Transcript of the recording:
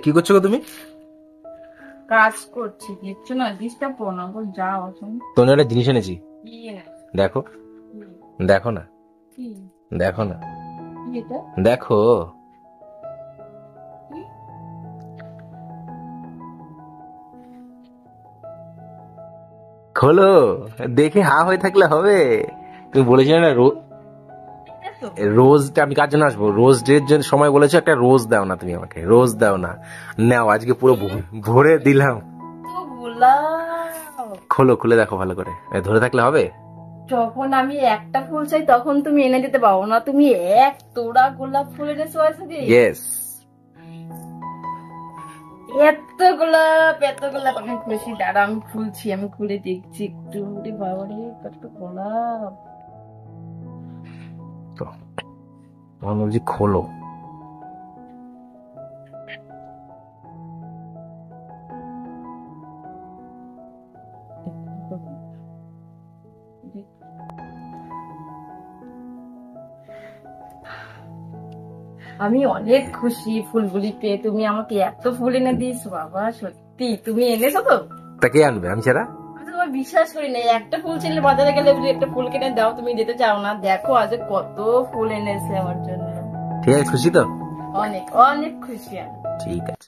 কি করছো গো তুমি? কাজ করছি, কিচ্ছু না, ডিস্টার্ব করো না গো, যাও তুমি। তোমার একটা জিনিস এনেছি, কি দেখো। দেখো না, কি দেখো না, কি এটা? দেখো। কি? খোলো, দেখে হা হয়ে থাকলে হবে। তুমি বলেছিলে না এটা তো রোজটা আমি কার জন্য আসবো, রোজ ডের জন্য সময় বলেছো, একটা রোজ দাও না তুমি আমাকে, রোজ দাও না। নাও আজকে পুরো ভরে দিলাম। তো গোলাপ। খোলো, খুলে দেখো ভালো করে, ধরে থাকলে হবে। যখন আমি একটা ফুল চাই তখন তুমি এনে দিতে পারো না, তুমি এক তোড়া গোলাপ ফুল এনেছো আজকে। ইয়েস। এত গোলাপ, এত গোলাপ, আমি খুশি। দাঁড়া, আমি খুলছি, আমি খুলে দেখছি একটু। ওরে বাবা রে, কত গোলাপ! তো তখন বলছি খোলো। আমি অনেক খুশি ফুলগুলি পেয়ে, তুমি আমাকে এত ফুল এনে দিয়েছো বাবা, সত্যি তুমি এনেছো তো। তা কে আনবে, আমি ছাড়া? আমি তো তোমার বিশ্বাস করি না, একটা ফুল ছিল, বাজারে গেলে যদি একটা ফুল কিনে দাও, তুমি দিতে চাও না। দেখো আজ কত ফুল এনেছে আমার জন্য। ঠিক আছে, খুশি তো? অনেক অনেক খুশি আমি। ঠিক আছে।